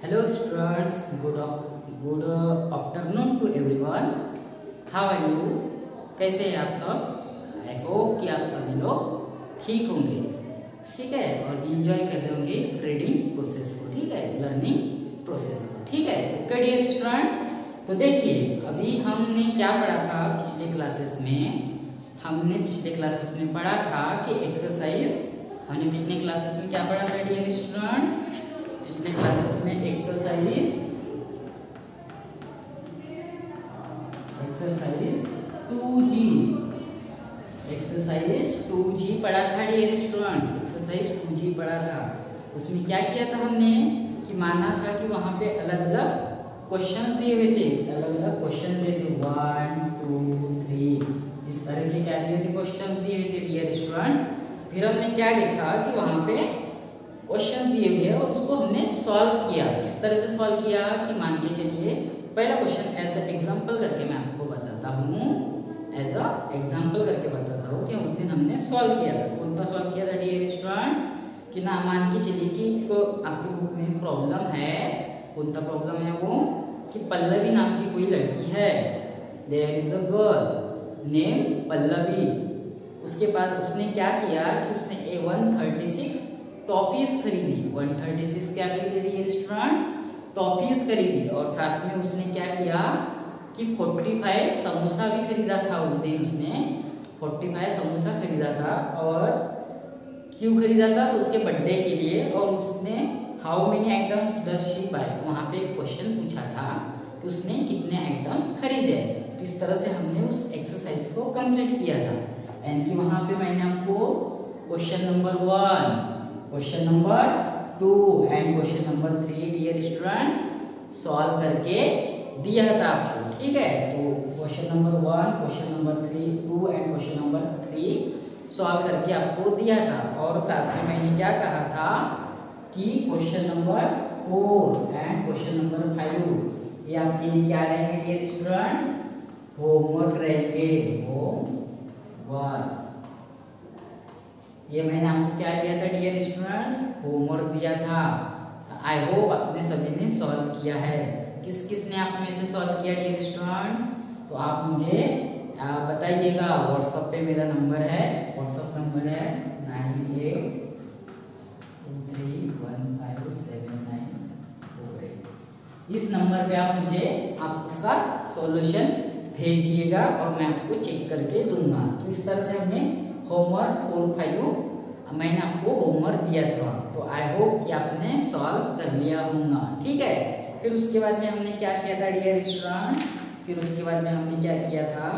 Hello students, good afternoon to everyone. How are you? कैसे हैं आप सब? I hope कि आप सभी लोग ठीक होंगे, ठीक है, और इंजॉय कर रहे होंगे इस रीडिंग प्रोसेस को, ठीक है, लर्निंग प्रोसेस को, ठीक है। ओके डियर स्टूडेंट्स, तो देखिए अभी हमने क्या पढ़ा था पिछले क्लासेस में। हमने पिछले क्लासेस में पढ़ा था कि एक्सरसाइज, हमने पिछले क्लासेस में क्या पढ़ा था डियर स्टूडेंट्स? पिछले क्लासेस में एक्सरसाइज 2G पढ़ा था डियर स्टूडेंट्स। एक्सरसाइज 2G पढ़ा था। उसमें क्या किया था हमने कि माना था कि वहां पे अलग अलग क्वेश्चन दिए हुए थे, अलग अलग क्वेश्चन दिए थे 1 2 3 इस तरह के क्या दिए थे, क्वेश्चन दिए हुए थे डियर स्टूडेंट्स। फिर हमने क्या देखा कि वहां पे क्वेश्चन दिए हुए हैं और उसको हमने सॉल्व किया। किस तरह से सॉल्व किया कि मान के चलिए पहला क्वेश्चन एज ए एग्जांपल करके मैं आपको बताता हूँ, एज अ एग्जांपल करके बताता हूँ कि उस दिन हमने सॉल्व किया था। कौन सा सॉल्व किया था डियर स्टूडेंट्स? कि ना मान के चलिए कि तो आपकी बुक में प्रॉब्लम है, कौन सा प्रॉब्लम है वो, कि पल्लवी नाम की कोई लड़की है, there is a girl name Pallavi. उसके बाद उसने क्या किया कि उसने 136 टॉफीज खरीदी। 136 क्या खरीदी डियर स्टूडेंट्स? टॉफीज खरीदी। और साथ में उसने क्या किया कि 45 समोसा भी खरीदा था। उस दिन उसने 45 समोसा खरीदा था। और क्यों खरीदा था? तो उसके बर्थडे के लिए। और उसने how many items does she buy, तो वहां पे एक क्वेश्चन पूछा था कि उसने कितने आइटम्स खरीदे। इस तरह से हमने उस एक्सरसाइज को कंप्लीट किया था। एंड कि वहां पे मैंने आपको question number 1, question number 2 and question number 3 dear student solve करके दिया था आपको, ठीक है। तो question number 1, question number 3, 2 and question number 3 solve करके आपको दिया था। और साथ में मैंने क्या कहा था कि question number 4 and question number 5 ये आपके लिए क्या रहेंगे डियर स्टूडेंट्स? होमवर्क रहेंगे, होमवर्क। ये मैंने आपको क्या दिया था डियर स्टूडेंट्स? होमवर्क दिया था। आई होप आपने सभी ने सॉल्व किया है। किस किस ने आप में से सॉल्व किया डियर स्टूडेंट्स? तो आप मुझे बताइएगा। व्हाट्सएप पे मेरा नंबर है, व्हाट्सएप नंबर है 9823157948। इस नंबर पे आप उसका सॉल्यूशन भेजिएगा और मैं आपको चेक करके दूंगा। तो इस तरह से हमने होमवर्क 4, 5 मैंने आपको होमवर्क दिया था। तो आई होप कि आपने सॉल्व कर लिया होगा, ठीक है। फिर उसके बाद में हमने क्या किया था डियर स्टूडेंट? फिर उसके बाद में हमने क्या किया था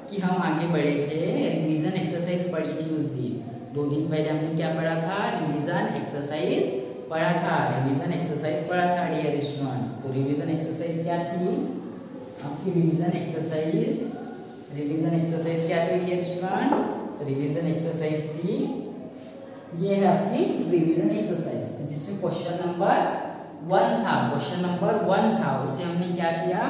कि हम आगे बढ़े थे, रिवीजन एक्सरसाइज पढ़ी थी उस दिन। 2 दिन पहले हमने क्या पढ़ा था? रिवीजन एक्सरसाइज पढ़ा था। रिवीजन एक्सरसाइज पढ़ा था डियर स्टूडेंट्स। तो रिवीजन एक्सरसाइज क्या थी आपकी? रिवीजन एक्सरसाइज क्या थी डियर स्टूडेंट्स? रिवीजन एक्सरसाइज थी, ये है आपकी रिवीजन एक्सरसाइज, जिसमें क्वेश्चन नंबर 1 था। क्वेश्चन नंबर 1 था, उसे हमने क्या किया?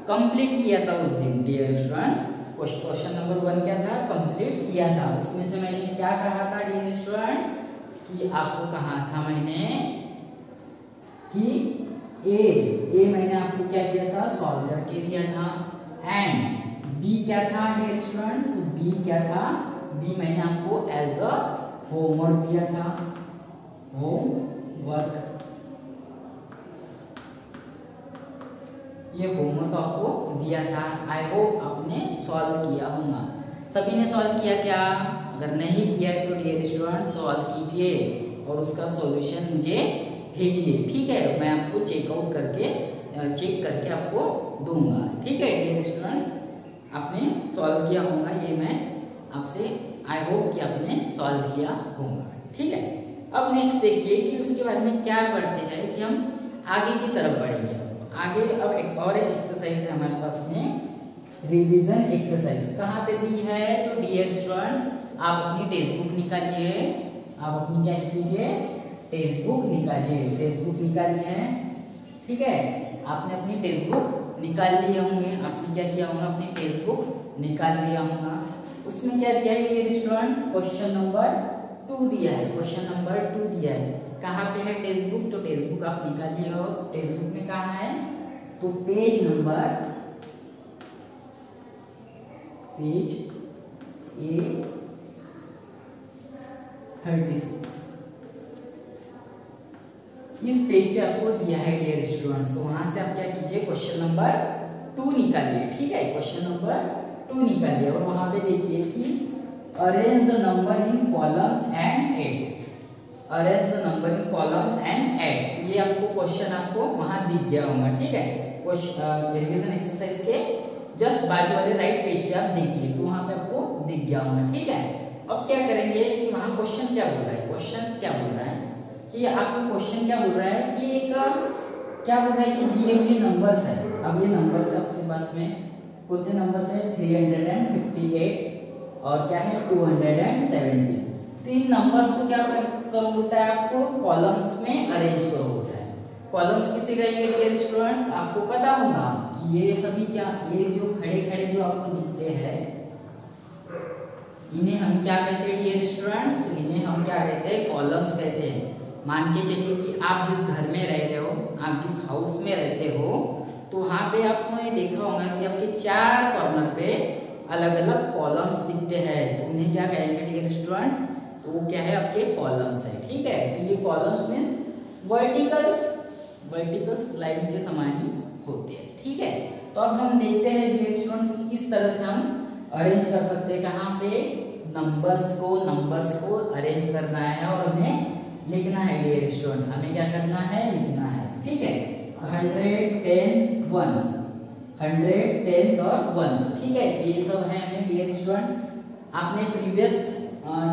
कंप्लीट किया था उस दिन डियर स्टूडेंट्स। क्वेश्चन नंबर 1 क्या था? कंप्लीट किया था। उसमें से मैंने क्या कहा था डियर स्टूडेंट्स कि आपको कहा था मैंने कि ए मैंने आपको क्या किया था? सॉल्व करके दिया था। एंड बी क्या था डियर स्टूडेंट्स? बी क्या था? बी मैंने आपको एज अ होमवर्क दिया था, होमवर्क। ये होमवर्क आपको दिया था। आई होप आपने सॉल्व किया होगा। सभी ने सॉल्व किया क्या? अगर नहीं किया है तो डियर स्टूडेंट्स सॉल्व कीजिए और उसका सॉल्यूशन मुझे भेजिए, ठीक है। मैं आपको चेक करके आपको दूंगा, ठीक है डियर स्टूडेंट्स। आपने सॉल्व किया होगा, ये मैं आपसे आई होप कि आपने सॉल्व किया होगा, ठीक है। अब नेक्स्ट देखिए कि उसके बाद में क्या बढ़ते हैं कि हम आगे की तरफ बढ़ेंगे। आगे अब एक एक्सरसाइज है हमारे पास में, रिवीजन एक्सरसाइज। कहाँ पे दी है? तो डियर स्टूडेंट्स आप अपनी टेक्स्ट बुक निकालिए। आप अपनी क्या कीजिए? टेक्स्ट बुक निकालिए। टेक्स्ट बुक निकालिए है, ठीक है। आपने अपनी टेक्स्ट बुक निकाल लिए होंगे। आपने क्या किया होगा? अपनी टेक्स्ट बुक निकाल लिया होगा। उसमें क्या दिया है डियर स्टूडेंट्स? क्वेश्चन नंबर 2 दिया है, क्वेश्चन नंबर 2 दिया है। कहाँ पे है टेक्स्ट बुक, तो टेक्स्ट बुक आप निकालिए हो। टेक्स्ट बुक में कहाँ है, तो पेज नंबर A36 इस पेज पे आपको दिया है डियर स्टूडेंट्स। तो वहां से आप क्या कीजिए, क्वेश्चन नंबर 2 निकालिए। ठीक है, क्वेश्चन नंबर 2 निकालिए और वहां पे देखिए कि arrange the number in columns and add, arrange the number in columns and add. तो ये आपको क्वेश्चन आपको वहां दिख गया होगा। ठीक है, रिवीजन एक्सरसाइज के जस्ट बाजू वाले राइट पेज पे आप देखिए, तो वहां पे आपको दिख गया होगा। ठीक है, अब क्या करेंगे कि वहां क्वेश्चन क्या बोल रहा है, क्वेश्चन क्या बोल रहा है कि आपको क्वेश्चन क्या बोल रहा है कि एक क्या बोल रहा है कि दिए हुए नंबर्स है। अब ये नंबर्स आपके पास में कौन से नंबर्स है, 358 और क्या है 270। तो इन नंबर्स को क्या करो होता है, आपको कॉलम्स में अरेंज करो होता है। कॉलम्स किसे कहेंगे डियर स्टूडेंट्स, आपको पता होगा कि ये सभी क्या, ये जो खड़े खड़े जो आपको दिखते हैं इन्हें हम क्या कहते हैं डियर स्टूडेंट्स, तो इन्हें हम क्या कहते हैं, कॉलम्स कहते हैं। मान के चलिए कि आप जिस घर में रह रहे हो, आप जिस हाउस में रहते हो, तो वहां पे आपने देखा होगा कि आपके 4 कॉर्नर पे अलग अलग कॉलम्स दिखते हैं। तो उन्हें क्या कहेंगे डियर स्टूडेंट्स, तो वो क्या है, आपके कॉलम्स है। ठीक है, तो ये कॉलम्स मींस वर्टिकल्स लाइन के समान ही होते हैं। ठीक है, तो अब हम देखते हैं डियर स्टूडेंट्स किस तरह से हम अरेंज कर सकते हैं, कहाँ पे नंबर्स को अरेंज करना है और हमें लिखना है डियर स्टूडेंट्स। हमें क्या करना है, लिखना है। ठीक है, 110 वंस, 110 और वंस। ठीक है, तो ये सब है हमें डियर स्टूडेंट्स। आपने प्रीवियस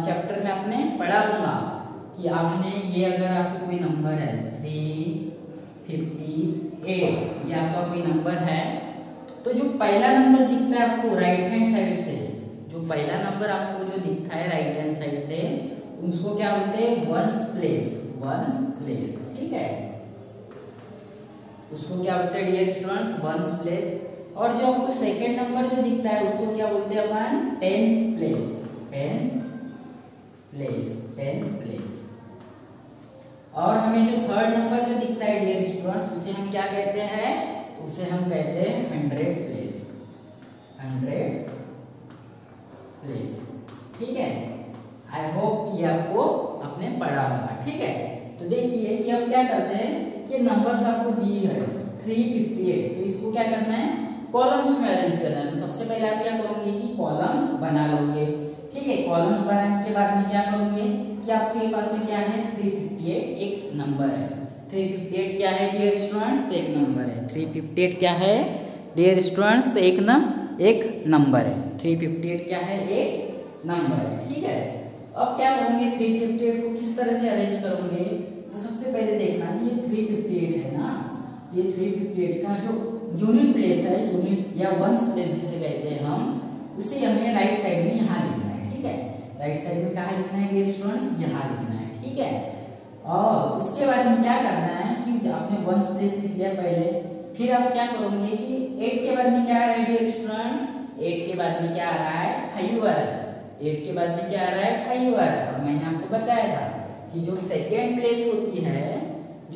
चैप्टर में आपने पढ़ा होगा कि आपने ये अगर आपको कोई नंबर है 358, ये आपका कोई नंबर है, तो जो पहला नंबर दिखता है आपको राइट हैंड साइड से, जो पहला नंबर आपको जो दिखता है राइट हैंड साइड से, उसको क्या बोलते हैं, वंस प्लेस। ठीक है, उसको क्या बोलते हैं डियर स्टूडेंट्स, वंस प्लेस। और जो आपको सेकंड नंबर जो दिखता है उसको क्या बोलते हैं अपन, 10 प्लेस। और हमें जो थर्ड नंबर जो दिखता है डियर स्टूडेंट्स, उसे हम क्या कहते हैं, उसे हम कहते हैं 100 प्लेस। ठीक है, आई होप कि आपको आपने पढ़ा होगा। ठीक है, तो देखिए कि अब क्या करते हैं कि नंबर्स आपको दी है 358, तो इसको क्या करना है, कॉलम्स में अरेंज करना है। तो सबसे पहले आप क्या करोगे कि कॉलम्स बना लोगे। ठीक है, कॉलम बनाने के बाद में क्या करोगे कि आपके पास में क्या है, 358 एक नंबर है। 358 क्या है डियर स्टूडेंट्स, तो एक नंबर है। 358 क्या है डियर स्टूडेंट्स, तो एक नंबर है। 358 क्या है, एक नंबर है। ठीक है, अब क्या करोगे, 358 को किस तरह से अरेंज करोगे, तो सबसे पहले देखना कि ये 358 है ना, ये 358 का जो यूनिट प्लेस है, यूनिट या वंस प्लेस जिसे कहते हैं हम, उसे हमें राइट साइड में यहाँ लिखना है। ठीक है, राइट साइड में कहाँ लिखना है डियर स्टूडेंट्स, यहाँ लिखना है। ठीक है, और उसके बाद में क्या करना है कि आपने वंस प्लेस लिख लिया पहले, फिर आप क्या करोगे कि 8 के बाद में क्या आ रहा है डियर स्टूडेंट्स, 8 के बाद में क्या आ रहा है, 5 आ रहा है। 8 के बाद में क्या आ रहा है, 5 आ रहा है। और मैंने आपको बताया था कि जो सेकेंड प्लेस होती है,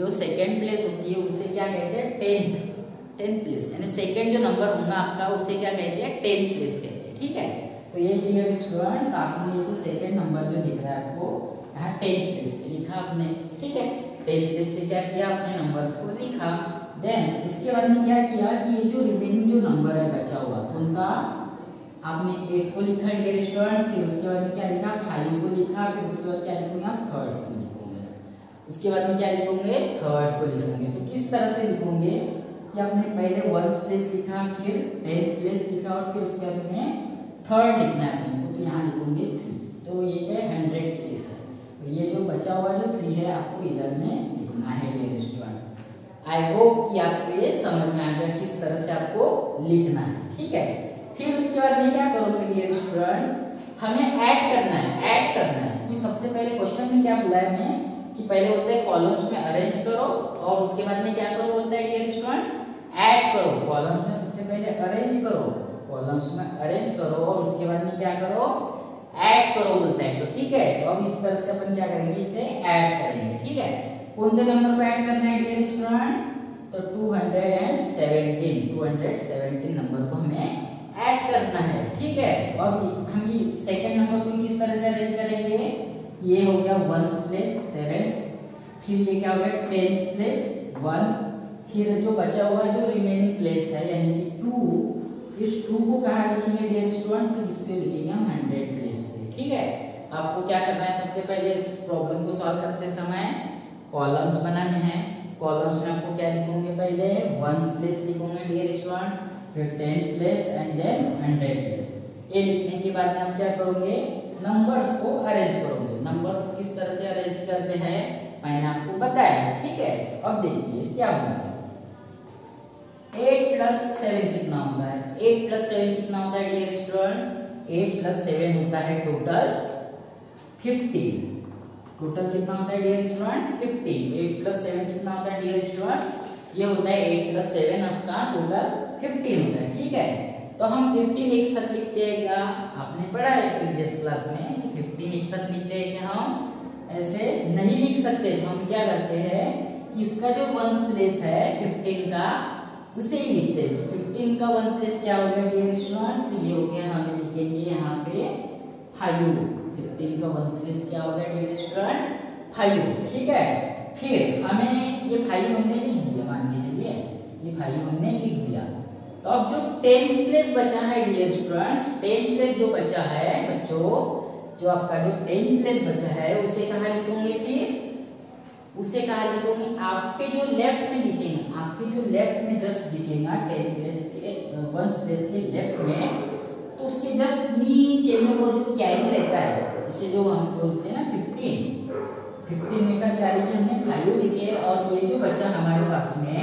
उसे क्या कहते हैं, 10th प्लेस, यानी सेकेंड जो नंबर होगा आपका उसे क्या कहते हैं, 10th प्लेस कहते हैं। ठीक है, तो ये डियर स्टूडेंट्स आपने ये जो सेकेंड नंबर जो दिख रहा है आपको यहाँ 10th प्लेस पे लिखा आपने। ठीक है, 10th प्लेस पे क्या किया, आपने नंबर्स को लिखा। देन इसके बाद में क्या किया कि ये जो रिमेनिंग जो नंबर है बचा हुआ, उनका आपने 8 को लिखा डियर स्टूडेंट्स, फिर उसके बाद में क्या लिखा, 5 को लिखा, फिर उसके बाद क्या लिखोगे आप, 3rd को लिखोगे। उसके बाद में क्या लिखोगे, 3rd को लिखोगे। तो किस तरह से लिखोगे कि आपने पहले वंस प्लेस लिखा, फिर 10th प्लेस लिखा और फिर उसके बाद में 3rd लिखना है अपने को, तो यहाँ लिखोगे 3। तो ये क्या है, 100 प्लेस है। तो ये जो बचा हुआ जो 3 है आपको इधर में लिखना है डियर स्टूडेंट्स। आई होप कि आपको ये समझ में आ गया किस तरह से आपको लिखना है। ठीक है, फिर उसके बाद में क्या करोगे डियर स्टूडेंट्स, हमें ऐड करना है कि सबसे पहले क्वेश्चन में क्या बोला है हमें कि पहले बोलते हैं कॉलम्स में अरेंज करो और उसके बाद में क्या करो बोलता है डियर स्टूडेंट्स, ऐड करो। कॉलम्स में सबसे पहले अरेंज करो, और उसके बाद में क्या करो, ऐड ऐड करो बोलता है, तो ठीक है। तो अब इस तरह से अपन क्या करेंगे, इसे ऐड करेंगे, ठीक है। कौन से नंबर को ऐड करना है डियर स्टूडेंट्स, तो 217 नंबर को हमें ऐड करना है, ठीक है। तो अब हम ये सेकंड नंबर को किस तरह से अरेंज करेंगे, ये हो गया 1 प्लस 7, फिर ये क्या हो गया 10 प्लस 1, फिर जो बचा हुआ जो रिमेनिंग प्लेस है यानी कि 2, इस 2 को कहाँ लिखेंगे डियर स्टूडेंट्स, तो इसको लिखेंगे हम 100 प्लेस पे, ठीक है। आपको क्या करना है, सबसे पहले इस प्रॉब्लम को सॉल्व करते समय कॉलम्स बनाने हैं। कॉलम्स में आपको क्या लिखोगे, पहले 1 प्लेस लिखोगे डियर स्टूडेंट, फिर 10 प्लेस एंड देन 100 प्लेस। ये लिखने के बाद में आप क्या करोगे, नंबर्स को अरेंज करोगे। नंबर्स को किस तरह से अरेंज करते हैं मैंने आपको बताया, ठीक है। अब देखिए क्या होगा, 8 प्लस 7 कितना होता है, 8 प्लस 7 कितना होता है डियर स्टूडेंट्स, 8 प्लस 7 होता है टोटल 50। टोटल कितना होता है डियर स्टूडेंट्स 50। 8 प्लस 7 कितना होता है डियर स्टूडेंट्स, ये होता है 8 प्लस 7 आपका टोटल 15 होता है, ठीक है। तो हम 15 एक साथ लिखते हैं क्या, आपने पढ़ा है प्रीवियस क्लास में कि 15 एक साथ लिखते हैं क्या, हम ऐसे नहीं लिख सकते। तो हम क्या करते हैं कि इसका जो 1 प्लेस है 15 का उसे ही लिखते हैं। तो 15 का 1 प्लेस क्या हो गया डियर स्टूडेंट्स, ये हो गया, हमें लिखेंगे यहाँ पे 5। 15 का 1 प्लेस क्या हो गया डियर स्टूडेंट्स 5, ठीक है। फिर हमें ये 5 हमने लिख दिया, मान के चलिए ये 5 हमने लिख दिया। तो अब जो 10 प्लेस बचा है डियर स्टूडेंट्स, 10 प्लेस जो बचा है बच्चों, जो आपका जो 10 प्लेस बचा है उसे कहाँ लिखोगे, फिर उसे कहाँ लिखोगे, आपके जो लेफ्ट में लिखेंगे, आपके जो लेफ्ट में जस्ट दिखेगा 10 प्लेस के 1 प्लेस के लेफ्ट में, तो उसके जस्ट नीचे में वो जो कैरी रहता है, इसे जो हम बोलते हैं ना 15 में का क्या लिखे हमने 5 लिखे, और ये जो बचा हमारे पास में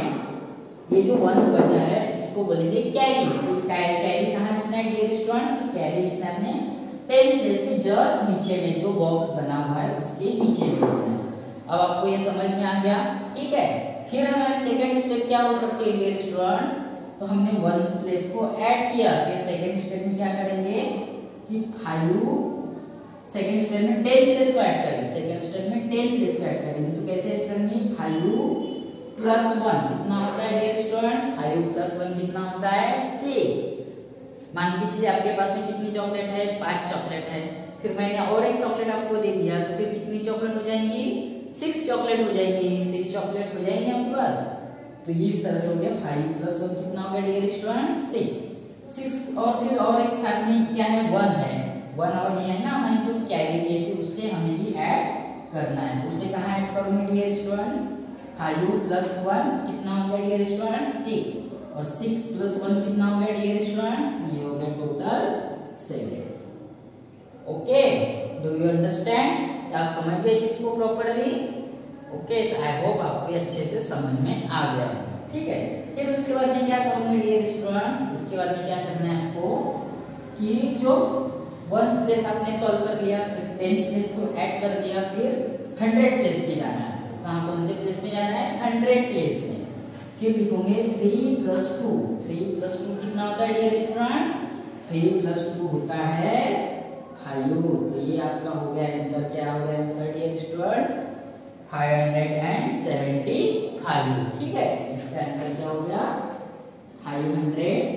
ये जो 1 बचा है इसको बोलेंगे कैरी। तो कैरी कहाँ लिखना है डियर स्टूडेंट्स, तो कैरी लिखना है हमने 10 प्लेस के जस्ट नीचे में, जो बॉक्स बना हुआ है उसके नीचे में लिखना है। अब आपको ये समझ में आ गया, ठीक है। फिर हमारा सेकंड स्टेप क्या हो सकती है डियर स्टूडेंट्स, तो हमने 1 प्लेस को ऐड किया, फिर सेकंड स्टेप में क्या करेंगे कि 5, सेकंड स्टेप में 10 प्लेस को ऐड करेंगे, सेकंड स्टेप में 10 प्लेस को ऐड करेंगे। तो कैसे ऐड करेंगे, 5 प्लस 1 कितना होता है डियर स्टूडेंट, 5 प्लस 1 कितना होता है 6। मान लीजिए आपके पास में कितनी चॉकलेट है, 5 चॉकलेट है, फिर मैंने और एक चॉकलेट आपको दे दिया, तो फिर कितनी चॉकलेट हो जाएंगी, 6 चॉकलेट हो जाएंगी, 6 चॉकलेट हो जाएंगे आपके पास। तो ये इस तरह से हो गया 5 प्लस 1 कितना हो गया डियर स्टूडेंट 6। और फिर और एक साथ में क्या है 1 है, 1 और ये है ना हमारी जो कैरी दी थी उससे हमें भी ऐड करना है। तो उसे कहाँ ऐड करोगे डियर स्टूडेंट्स, 5 प्लस 1 कितना हो गया डियर स्टूडेंट्स 6, और 6 प्लस 1 कितना हो गया डियर स्टूडेंट्स, ये हो गया total 7। Okay, do you understand, आप समझ गए इसको प्रॉपरली। ओके, आई होप आपको अच्छे से समझ में आ गया, ठीक है। फिर उसके बाद में क्या करोगे डियर स्टूडेंट्स, उसके बाद में क्या करना है आपको कि जो 1 प्लेस आपने सॉल्व कर लिया, फिर 10 प्लेस को ऐड कर दिया, फिर 100 प्लेस पे जाना है। कहाँ कौन से प्लेस में जाना है, 100 प्लेस में। फिर लिखोगे 3 प्लस 2, 3 प्लस 2 कितना होता है डियर स्टूडेंट, 3 प्लस 2 होता है 5। तो ये आपका हो गया आंसर, क्या हो गया आंसर डियर स्टूडेंट्स 575, ठीक है। इसका आंसर क्या हो गया 575।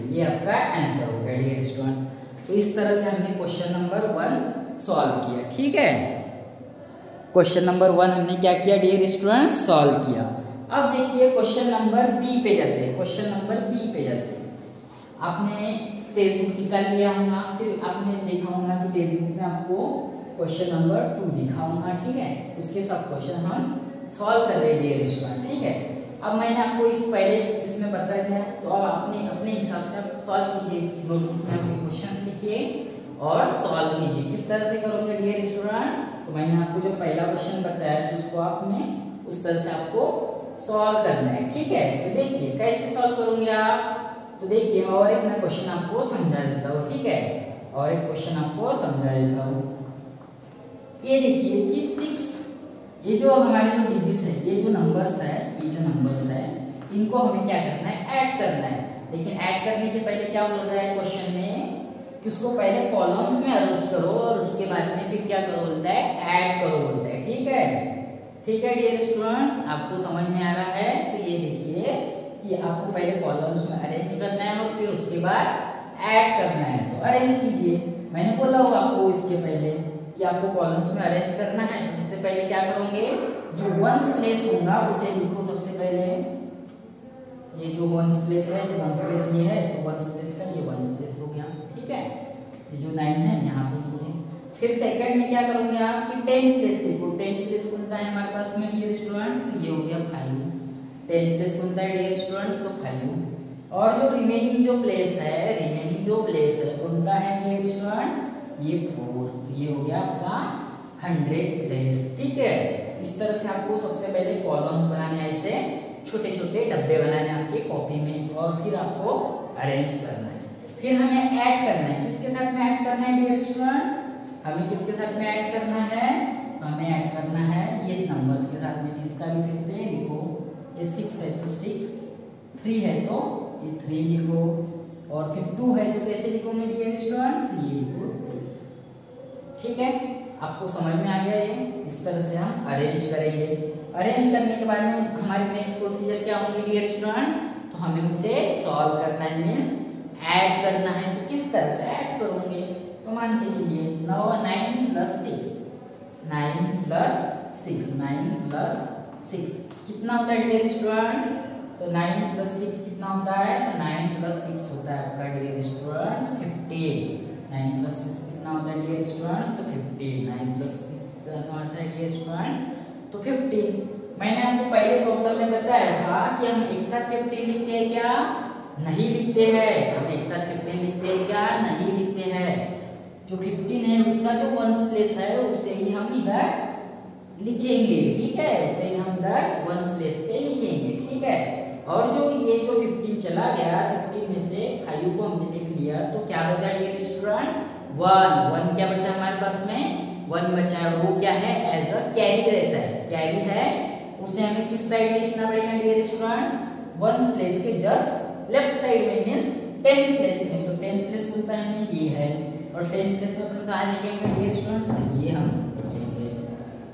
ये आपका आंसर हो गया डियर स्टूडेंट्स। तो इस तरह से हमने क्वेश्चन नंबर 1 सॉल्व किया, ठीक है। क्वेश्चन नंबर 1 हमने क्या किया डियर स्टूडेंट्स, सॉल्व किया। अब देखिए क्वेश्चन नंबर बी पे जाते हैं, क्वेश्चन नंबर बी पे जाते हैं। आपने टेक्स्ट बुक निकाल लिया होगा, फिर आपने देखा होगा कि टेक्स्ट बुक में आपको क्वेश्चन नंबर 2 दिखा होगा, ठीक है। उसके सब क्वेश्चन हम सॉल्व कर रहे हैं डियर स्टूडेंट, ठीक है। अब मैंने आपको इस पहले इसमें बता दिया, तो अब आपने अपने हिसाब से आप सॉल्व कीजिए, नोटबुक में अपने क्वेश्चंस लिखिए और सॉल्व कीजिए। किस तरह से करोगे डियर स्टूडेंट्स, तो मैंने आपको जो पहला क्वेश्चन बताया तो उसको आपने उस तरह से आपको सॉल्व करना है, ठीक है। तो देखिए कैसे सॉल्व करोगे आप, तो देखिए और एक मैं क्वेश्चन आपको समझा देता हूँ, ठीक है। और एक क्वेश्चन आपको समझा देता हूँ। ये देखिए कि 6, ये जो हमारे जो डिजिट है, ये जो नंबर्स है, इनको हमें क्या करना है, ऐड करना है। लेकिन ऐड करने के पहले क्या बोल रहा है क्वेश्चन में कि उसको पहले कॉलम्स में अरेंज करो और उसके बाद में फिर क्या करो बोलता है, ऐड करो बोलता है। ठीक है डियर स्टूडेंट्स, आपको समझ में आ रहा है? तो ये देखिए कि आपको पहले कॉलम्स में अरेंज करना है और फिर उसके बाद ऐड करना है। तो अरेंज कीजिए, मैंने बोला होगा आपको इसके पहले कि आपको कॉलम्स में अरेंज करना है। सबसे पहले क्या करोगे, जो वंस प्लेस होगा उसे लिखो सबसे पहले। ये जो वंस प्लेस है, तो वंस प्लेस ये है, तो वंस प्लेस का ये वंस प्लेस हो गया। ठीक है, ये जो 9 है यहाँ पे लिखे। फिर सेकंड में क्या करोगे आप कि 10 प्लेस लिखो। 10 प्लेस कौन है हमारे पास में डियर स्टूडेंट्स, ये हो गया 5। 10 प्लेस कौन है डियर स्टूडेंट्स, तो 5। और जो रिमेनिंग जो प्लेस है कौन सा है डियर स्टूडेंट्स, ये 4। ये हो गया आपका 100 प्लेस। ठीक है, इस तरह से आपको सबसे पहले कॉलम बनाने हैं, ऐसे छोटे छोटे डब्बे बनाने हैं आपकी कॉपी में, और फिर आपको अरेंज करना है। फिर हमें ऐड करना है। किसके साथ में ऐड करना है डियर स्टूडेंट्स, हमें किसके साथ में ऐड करना है, हमें ऐड करना है इस नंबर्स के साथ में, जिसका भी फिर से लिखो। ये 6 है तो 6, 3 है तो ये 3 लिखो, और फिर 2 है तो कैसे लिखोगे डियर स्टूडेंट्स, ये लिखो। ठीक है, आपको समझ में आ गया? ये इस तरह से हम अरेंज करेंगे। अरेंज करने के बाद में हमारी नेक्स्ट प्रोसीजर क्या होंगे डियर स्टूडेंट, तो हमें उसे सॉल्व करना है, मीन्स ऐड करना है। तो किस तरह से ऐड करोगे, तो मान के चलिए 9 प्लस 6, 9 प्लस 6 कितना होता है डियर स्टूडेंट्स, तो 9 प्लस 6 कितना होता है, तो 9 प्लस 6 होता है आपका डियर स्टूडेंट्स 50। 9 प्लस 6 कितना होता है डियर स्टूडेंट्स, तो 50। 9 प्लस 6 कितना होता है डियर स्टूडेंट, तो 50। मैंने आपको पहले प्रॉब्लम में बताया था कि हम एक साथ 50 लिखते हैं क्या, नहीं लिखते हैं। हम एक साथ 50 लिखते हैं क्या, नहीं लिखते हैं। जो 15 है उसका जो वंस प्लेस है उसे ही हम इधर लिखेंगे। ठीक है, उसे ही हम इधर वंस प्लेस पे लिखेंगे। ठीक है, और जो ये जो 15 चला गया, 15 में से 5 को हमने लिख लिया, तो क्या बचा डियर स्टूडेंट्स, 1 क्या बचा हमारे पास में, 1 बचा है। वो क्या है, एज अ कैरी रहता है, कैरी है, उसे हमें किस साइड में लिखना पड़ेगा डियर स्टूडेंट्स, वंस प्लेस के जस्ट लेफ्ट साइड में, मीन्स 10 प्लेस में। तो 10 प्लेस बोलता है हमें ये है, और 10 प्लेस में अपन कहाँ लिखेंगे डियर स्टूडेंट्स, ये हम लिखेंगे।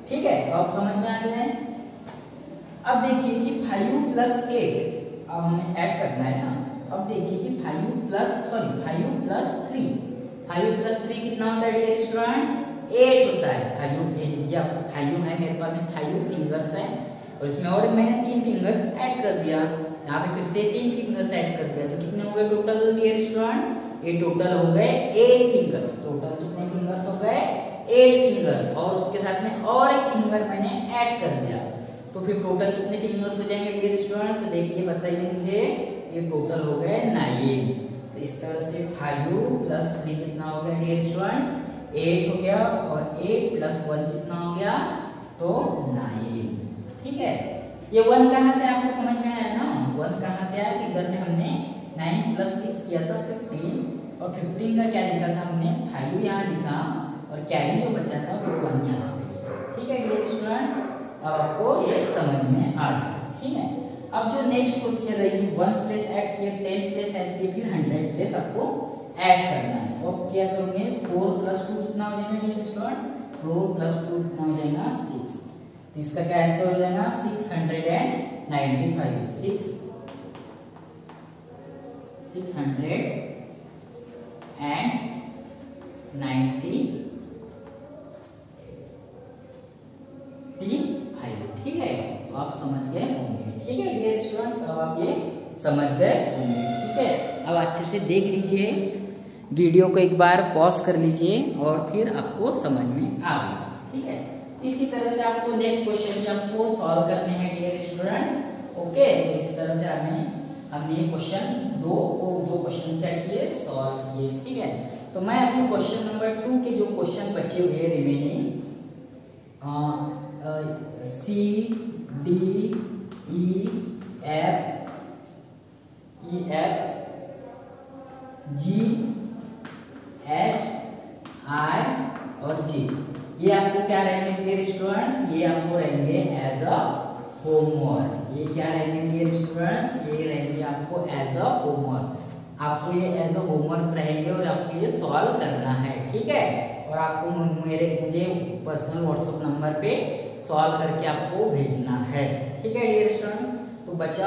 ठीक है, तो आप समझ में आ गया है? अब देखिए कि 5 प्लस 8 अब हमें ऐड करना है ना। अब देखिए कि 5 प्लस 3, 5 प्लस 3 कितना होता है डियर स्टूडेंट्स, 8 होता है। 5 ये देखिए आपको 5 है, मेरे पास 5 फिंगर्स है, और इसमें और मैंने 3 फिंगर्स ऐड कर दिया। यहाँ पे फिर से 3 फिंगर्स ऐड कर दिया, तो कितने हो गए टोटल डियर स्टूडेंट्स, ये टोटल हो गए 8 फिंगर्स। टोटल कितने फिंगर्स हो गए, 8 फिंगर्स, और उसके साथ में और एक फिंगर मैंने ऐड कर दिया। तो फिर टोटल कितने फिंगर्स हो जाएंगे डियर स्टूडेंट्स, देखिए बताइए मुझे, ये टोटल हो गए 9। तो इस तरह से 5 प्लस 3 कितना हो गया डियर स्टूडेंट्स, 8 हो गया, और 8 प्लस 1 कितना हो गया, तो 9। ठीक है, ये 1 कहाँ से आपको समझ में आया ना, 1 कहाँ से आया, इधर में हमने 9 प्लस 6 किया था 15, और 15 का क्या लिखा था हमने, 5 यहाँ लिखा, और कैरी जो बचा था वो 1 यहाँ पे लिखा। ठीक है डियर स्टूडेंट्स, अब आपको ये समझ में आ गया। ठीक है, अब जो नेक्स्ट क्वेश्चन रहेगी, 1 प्लेस ऐड किए, 10 प्लेस ऐड किए, फिर 100 प्लेस आपको ऐड करना है। तो अब क्या करोगे, 4 प्लस 2 कितना हो जाएगा डियर स्टूडेंट, 4 प्लस 2 कितना हो जाएगा, 6। तो इसका क्या आंसर हो जाएगा, 695। 695। ठीक है, तो आप समझ गए होंगे। ठीक है डियर स्टूडेंट्स, अब आप ये समझ गए होंगे। ठीक है, अब अच्छे से देख लीजिए वीडियो को, एक बार पॉज कर लीजिए, और फिर आपको समझ में आ गया। ठीक है, इसी तरह से आपको नेक्स्ट क्वेश्चन भी आपको सॉल्व करने हैं डियर स्टूडेंट्स। ओके, तो इस तरह से हमने क्वेश्चन दो क्वेश्चन सेट किए, सॉल्व किए। ठीक है, तो मैं अभी क्वेश्चन नंबर 2 के जो क्वेश्चन बचे हुए remaining, C D E F G H आई और जी। ये आपको क्या रहेंगे डियर स्टूडेंट्स, ये आपको रहेंगे एज अ होमवर्क। ये क्या रहेंगे डियर स्टूडेंट्स, ये रहेंगे आपको एज अ होमवर्क। आपको ये एज अ होमवर्क रहेंगे और आपको ये सॉल्व करना है, ठीक है। और आपको मुझे पर्सनल व्हाट्सएप नंबर पे सॉल्व करके आपको भेजना है, ठीक है डियर स्टूडेंट। तो बचा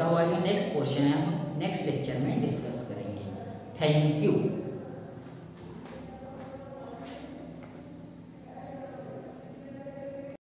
हुआ जो नेक्स्ट पोर्शन है हम नेक्स्ट लेक्चर में डिस्कस करेंगे। Thank you.